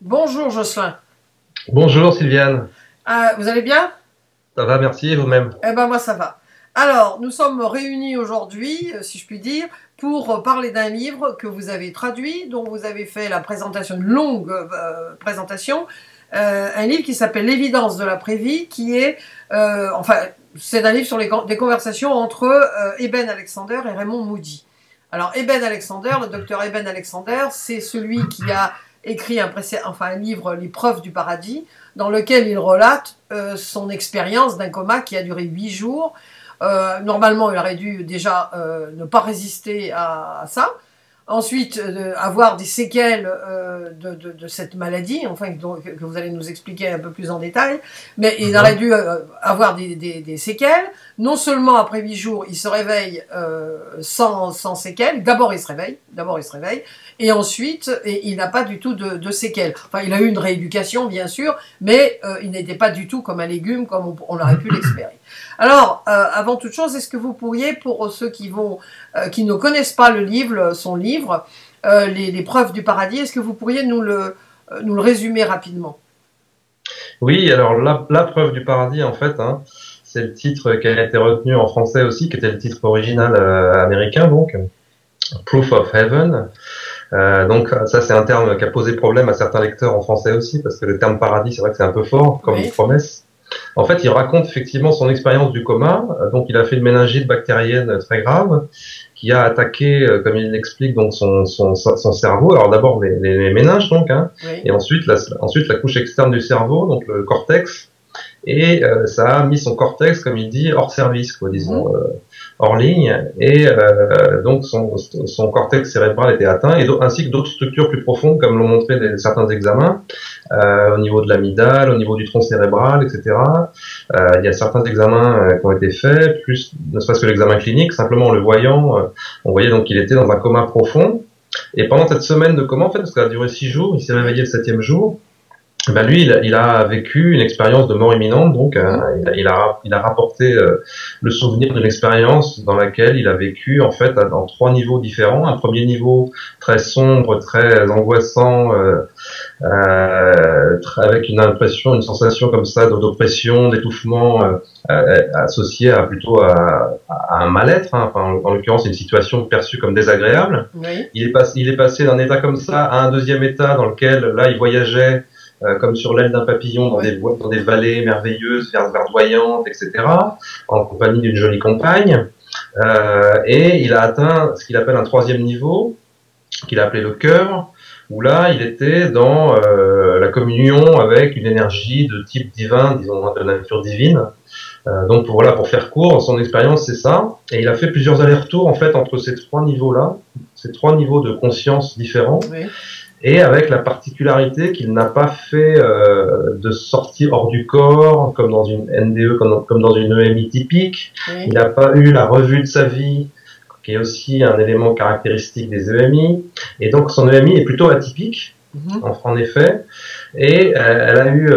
Bonjour Jocelyn. Bonjour Sylviane, Vous allez bien? ça va, merci, et vous-même? Eh ben moi ça va. Alors, nous sommes réunis aujourd'hui, si je puis dire, pour parler d'un livre que vous avez traduit, dont vous avez fait la présentation, une longue présentation, un livre qui s'appelle L'évidence de l'après-vie, qui est, enfin, c'est un livre sur des conversations entre Eben Alexander et Raymond Moody. Alors, Eben Alexander, le docteur Eben Alexander, c'est celui qui a écrit un livre, Les preuves du paradis, dans lequel il relate son expérience d'un coma qui a duré 8 jours. Normalement, il aurait dû déjà ne pas résister à ça. Ensuite, avoir des séquelles de cette maladie, enfin que vous allez nous expliquer un peu plus en détail. Mais il aurait dû avoir des séquelles. Non seulement après 8 jours, il se réveille sans séquelles. D'abord, il se réveille. Et ensuite, il n'a pas du tout de séquelles. Enfin, il a eu une rééducation, bien sûr, mais il n'était pas du tout comme un légume, comme on aurait pu l'espérer. Alors, avant toute chose, est-ce que vous pourriez, pour ceux qui ne connaissent pas son livre, les preuves du paradis, est-ce que vous pourriez nous le résumer rapidement? Oui, alors la preuve du paradis, en fait, hein, c'est le titre qui a été retenu en français aussi, qui était le titre original américain, donc Proof of Heaven. Donc ça, c'est un terme qui a posé problème à certains lecteurs en français aussi, parce que le terme paradis, c'est vrai que c'est un peu fort comme Oui. promesse. En fait, il raconte effectivement son expérience du coma. Donc, il a fait une méningite bactérienne très grave qui a attaqué, comme il l'explique, donc son cerveau. Alors d'abord les méninges, donc, hein, Oui. et ensuite la couche externe du cerveau, donc le cortex. Et ça a mis son cortex, comme il dit, hors service, quoi, disons, hors ligne. Et donc son cortex cérébral était atteint, ainsi que d'autres structures plus profondes, comme l'ont montré certains examens, au niveau de l'amygdale, au niveau du tronc cérébral, etc. Il y a certains examens qui ont été faits, plus ne serait-ce que l'examen clinique, simplement en le voyant, on voyait donc qu'il était dans un coma profond. Et pendant cette semaine de coma, en fait, parce qu'elle a duré 6 jours, il s'est réveillé le 7e jour. Ben lui, il a vécu une expérience de mort imminente, donc il a rapporté le souvenir d'une expérience dans laquelle il a vécu en fait dans 3 niveaux différents. Un premier niveau très sombre, très angoissant, avec une sensation comme ça d'oppression, d'étouffement, associée à un mal-être. Hein. Enfin, en l'occurrence, une situation perçue comme désagréable. Oui. Il est passé d'un état comme ça à un deuxième état dans lequel là il voyageait comme sur l'aile d'un papillon dans des vallées merveilleuses, verdoyantes, etc., en compagnie d'une jolie compagne. Et il a atteint ce qu'il appelle un 3e niveau, qu'il a appelé le cœur, où là, il était dans la communion avec une énergie de type divin, disons de nature divine. Donc pour faire court, son expérience, c'est ça. Et il a fait plusieurs allers-retours en fait entre ces 3 niveaux-là, ces 3 niveaux de conscience différents. Oui. Et avec la particularité qu'il n'a pas fait de sortie hors du corps, comme dans une NDE, comme dans une EMI typique. Oui. Il n'a pas eu la revue de sa vie, qui est aussi un élément caractéristique des EMI. Et donc son EMI est plutôt atypique, en effet. Et elle a eu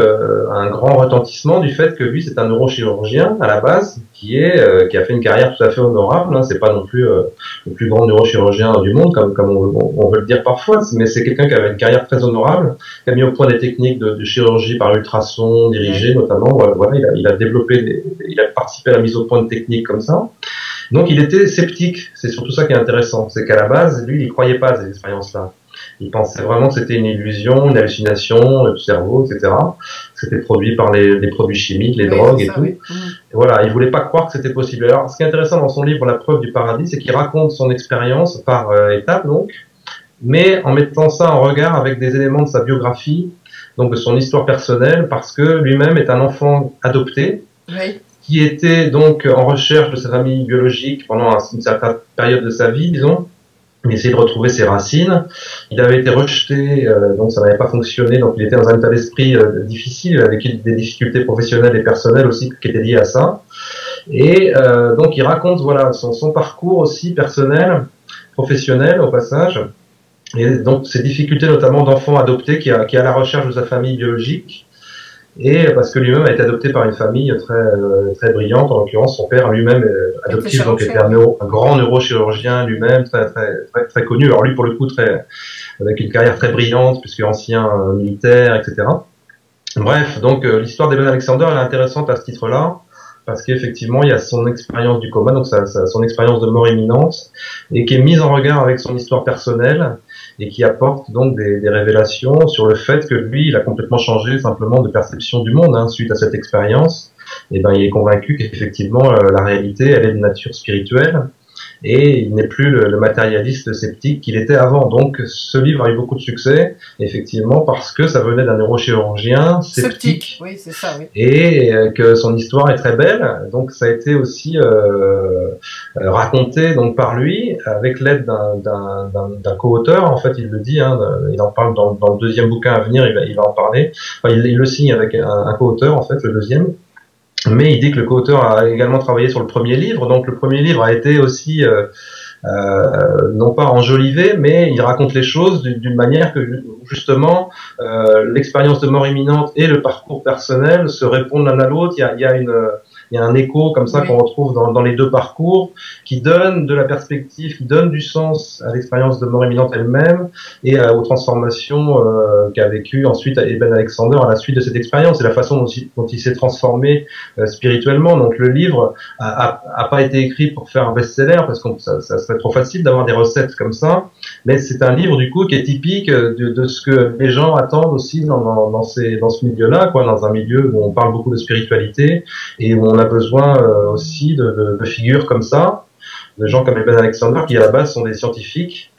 un grand retentissement du fait que lui, c'est un neurochirurgien à la base, qui a fait une carrière tout à fait honorable. Hein. C'est pas non plus le plus grand neurochirurgien du monde, comme on veut le dire parfois, mais c'est quelqu'un qui avait une carrière très honorable, qui a mis au point des techniques de chirurgie par ultrason dirigée, notamment. Voilà, il a participé à la mise au point de techniques comme ça. Donc il était sceptique. C'est surtout ça qui est intéressant, c'est qu'à la base, lui, il croyait pas à ces expériences-là. Il pensait vraiment que c'était une illusion, une hallucination du cerveau, etc. C'était produit par les produits chimiques, les drogues et tout. Oui. Et voilà, il voulait pas croire que c'était possible. Alors, ce qui est intéressant dans son livre La preuve du paradis, c'est qu'il raconte son expérience par étapes, donc, mais en mettant ça en regard avec des éléments de sa biographie, donc de son histoire personnelle, parce que lui-même est un enfant adopté, Oui. qui était donc en recherche de sa famille biologique pendant une certaine période de sa vie, disons. Il essayait de retrouver ses racines. Il avait été rejeté, donc ça n'avait pas fonctionné. Donc il était dans un état d'esprit difficile, avec des difficultés professionnelles et personnelles aussi qui étaient liées à ça. Et donc il raconte voilà son parcours aussi personnel, professionnel au passage, et donc ses difficultés notamment d'enfant adopté qui est à la recherche de sa famille biologique. et parce que lui-même a été adopté par une famille très brillante. En l'occurrence, son père lui-même adoptif, donc était un grand neurochirurgien lui-même, très connu. Alors lui, pour le coup, avec une carrière très brillante, puisque ancien militaire, etc. Bref, donc l'histoire d'Eban Alexander, elle est intéressante à ce titre-là, parce qu'effectivement, il y a son expérience du coma, donc son expérience de mort imminente, et qui est mise en regard avec son histoire personnelle, et qui apporte donc des révélations sur le fait que lui, il a complètement changé simplement de perception du monde, suite à cette expérience. Et ben, il est convaincu qu'effectivement, la réalité, elle est de nature spirituelle, et il n'est plus le matérialiste sceptique qu'il était avant. Donc ce livre a eu beaucoup de succès, effectivement, parce que ça venait d'un neurochirurgien sceptique, oui, c'est ça, oui. Et que son histoire est très belle. Donc ça a été aussi raconté donc par lui, avec l'aide d'un co-auteur. En fait, il le dit, il en parle dans le deuxième bouquin à venir, il va en parler. Enfin, il le signe avec un co-auteur, en fait, le deuxième. Mais il dit que le co-auteur a également travaillé sur le premier livre, donc le premier livre a été aussi non pas enjolivé, mais il raconte les choses d'une manière que justement l'expérience de mort imminente et le parcours personnel se répondent l'un à l'autre. Il y a un écho comme ça, oui, qu'on retrouve dans les deux parcours, qui donne de la perspective, qui donne du sens à l'expérience de mort imminente elle-même et aux transformations qu'a vécu ensuite Eben Alexander à la suite de cette expérience et la façon dont il s'est transformé spirituellement. Donc le livre a pas été écrit pour faire un best-seller, parce que ça serait trop facile d'avoir des recettes comme ça, mais c'est un livre du coup qui est typique de ce que les gens attendent aussi dans ce milieu-là, quoi, dans un milieu où on parle beaucoup de spiritualité et où on a besoin aussi de figures comme ça, de gens comme Eben Alexander qui à la base sont des scientifiques,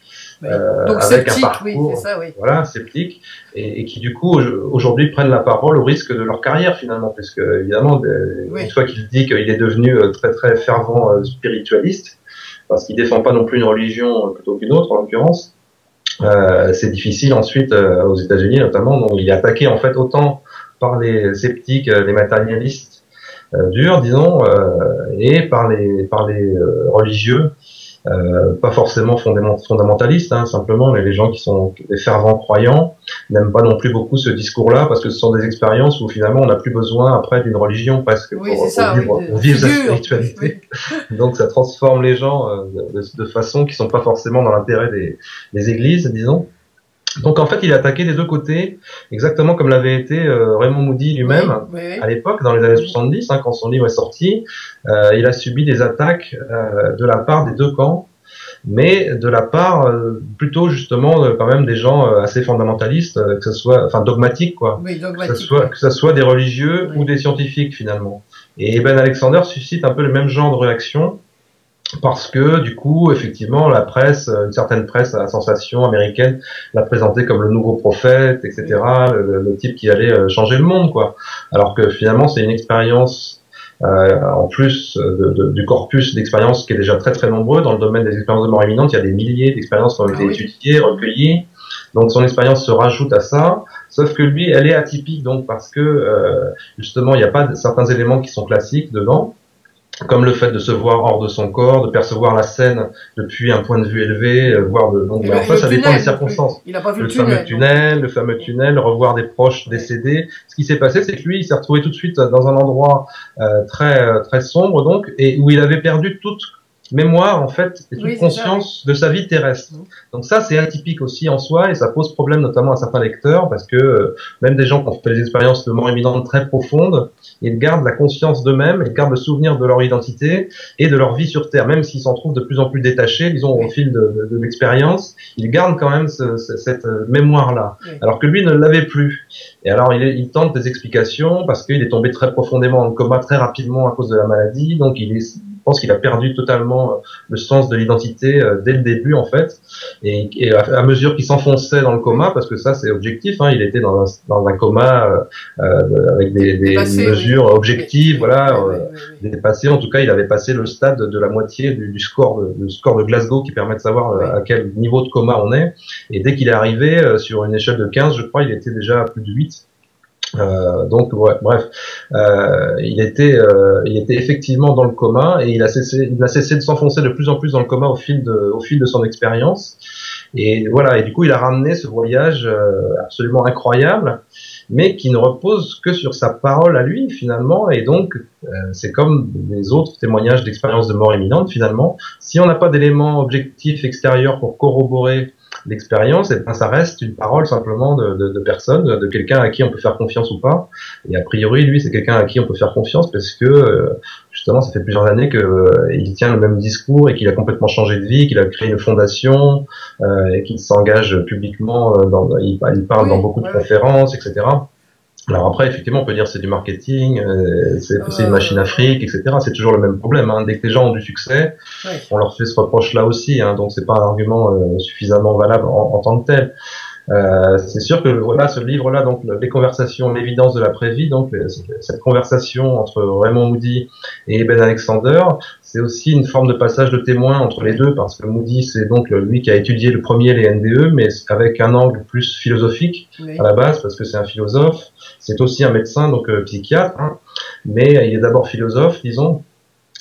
oui. Donc avec un parcours, oui, c'est ça, oui, voilà, sceptique, et qui du coup aujourd'hui prennent la parole au risque de leur carrière finalement, puisque évidemment oui, une fois qu'il dit qu'il est devenu très très fervent spiritualiste, parce qu'il défend pas non plus une religion plutôt qu'une autre en l'occurrence, c'est difficile ensuite aux États-Unis notamment. Donc il est attaqué en fait autant par les sceptiques, les matérialistes durs, disons, et par les religieux, pas forcément fondamentalistes, simplement, mais les gens qui sont des fervents croyants n'aiment pas non plus beaucoup ce discours-là, parce que ce sont des expériences où finalement on n'a plus besoin après d'une religion presque, oui, pour vivre sa spiritualité. Oui. Donc ça transforme les gens de façon qui sont pas forcément dans l'intérêt des églises, disons. Donc en fait, il est attaqué des deux côtés, exactement comme l'avait été Raymond Moody lui-même, oui, à l'époque, dans les années 70, quand son livre est sorti. Il a subi des attaques de la part des deux camps, mais de la part plutôt justement quand même des gens assez fondamentalistes, que ce soit, enfin dogmatiques, quoi, oui, dogmatique, que ce soit des religieux, oui, ou des scientifiques finalement. Et Eben Alexander suscite un peu le même genre de réaction, parce que du coup, effectivement, la presse, une certaine presse à sensation américaine, l'a présenté comme le nouveau prophète, etc., le type qui allait changer le monde, quoi. Alors que finalement, c'est une expérience, en plus du corpus d'expériences qui est déjà très très nombreux dans le domaine des expériences de mort imminente. Il y a des milliers d'expériences qui ont été étudiées, recueillies. Donc son expérience se rajoute à ça, sauf que lui, elle est atypique, donc parce que justement, il n'y a pas certains éléments qui sont classiques dedans, comme le fait de se voir hors de son corps, de percevoir la scène depuis un point de vue élevé, voir donc ça dépend des circonstances. Il a pas vu le fameux tunnel, revoir des proches décédés. Ce qui s'est passé, c'est que lui, il s'est retrouvé tout de suite dans un endroit très sombre, donc, et où il avait perdu toute mémoire, en fait, et toute conscience de sa vie terrestre. Donc ça, c'est atypique aussi en soi, et ça pose problème notamment à certains lecteurs, parce que même des gens qui ont fait des expériences de mort imminente très profondes, ils gardent la conscience d'eux-mêmes, ils gardent le souvenir de leur identité et de leur vie sur Terre, même s'ils s'en trouvent de plus en plus détachés, disons, au fil de l'expérience, ils gardent quand même cette mémoire-là, alors que lui ne l'avait plus. Et alors, il tente des explications, parce qu'il est tombé très profondément dans le coma très rapidement à cause de la maladie, donc je pense qu'il a perdu totalement le sens de l'identité dès le début, en fait, et à mesure qu'il s'enfonçait dans le coma, parce que ça c'est objectif, il était dans un coma avec des mesures objectives, voilà, dépassé. En tout cas, il avait passé le stade de la moitié du score de Glasgow, qui permet de savoir à quel niveau de coma on est, et dès qu'il est arrivé sur une échelle de 15, je crois, il était déjà à plus de 8. Donc bref, il était effectivement dans le coma, et il a cessé de s'enfoncer de plus en plus dans le coma au fil de son expérience. Et voilà, et du coup il a ramené ce voyage absolument incroyable. mais qui ne repose que sur sa parole à lui finalement, et donc c'est comme les autres témoignages d'expériences de mort imminente finalement. Si on n'a pas d'éléments objectifs extérieurs pour corroborer l'expérience, et ben ça reste une parole simplement de personne, de quelqu'un à qui on peut faire confiance ou pas. Et a priori, lui, c'est quelqu'un à qui on peut faire confiance parce que justement, ça fait plusieurs années que il tient le même discours et qu'il a complètement changé de vie, qu'il a créé une fondation et qu'il s'engage publiquement. Il parle dans beaucoup de conférences, etc. Alors après, effectivement, on peut dire c'est du marketing, c'est une machine à fric, etc. C'est toujours le même problème. Hein. Dès que les gens ont du succès, on leur fait ce reproche-là aussi. Hein. Donc c'est pas un argument suffisamment valable en tant que tel. C'est sûr que voilà, ce livre-là, donc les conversations, l'évidence de l'après-vie, donc cette conversation entre Raymond Moody et Ben Alexander, c'est aussi une forme de passage de témoin entre les deux, parce que Moody, c'est donc lui qui a étudié le premier les NDE, mais avec un angle plus philosophique à la base, parce que c'est un philosophe. C'est aussi un médecin, donc psychiatre, hein, mais il est d'abord philosophe, disons.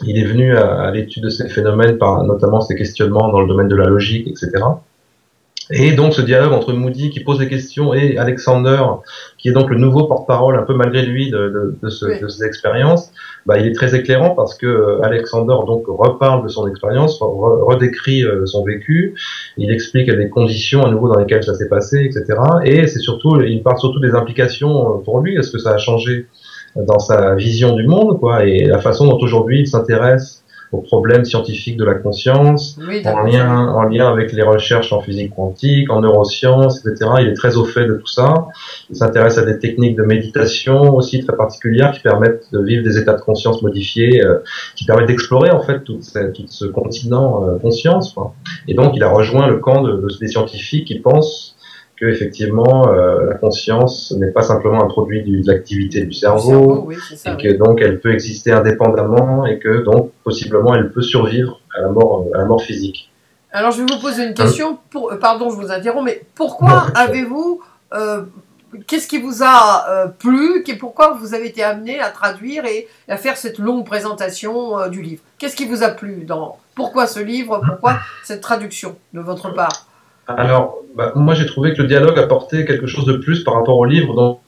Il est venu à l'étude de ces phénomènes par notamment ces questionnements dans le domaine de la logique, etc. Et donc ce dialogue entre Moody qui pose des questions et Alexander, qui est donc le nouveau porte-parole un peu malgré lui de ces expériences, bah, il est très éclairant parce que Alexander donc reparle de son expérience, redécrit son vécu, il explique les conditions à nouveau dans lesquelles ça s'est passé, etc. Et c'est surtout, il parle surtout des implications pour lui, est-ce que ça a changé dans sa vision du monde, quoi, et la façon dont aujourd'hui il s'intéresse aux problèmes scientifiques de la conscience, en lien avec les recherches en physique quantique, en neurosciences, etc. Il est très au fait de tout ça. Il s'intéresse à des techniques de méditation aussi très particulières qui permettent de vivre des états de conscience modifiés, qui permettent d'explorer en fait tout ce continent conscience, quoi. Et donc il a rejoint le camp des scientifiques qui pensent que effectivement la conscience n'est pas simplement un produit de l'activité du cerveau, oui, ça, et que donc elle peut exister indépendamment et que donc possiblement elle peut survivre à la mort physique. Alors je vais vous poser une question, pardon je vous interromps, mais pourquoi avez-vous, qu'est-ce qui vous a plu, pourquoi vous avez été amené à traduire et à faire cette longue présentation du livre? Qu'est-ce qui vous a plu pourquoi ce livre, pourquoi cette traduction de votre part? Alors, moi j'ai trouvé que le dialogue apportait quelque chose de plus par rapport au livre, donc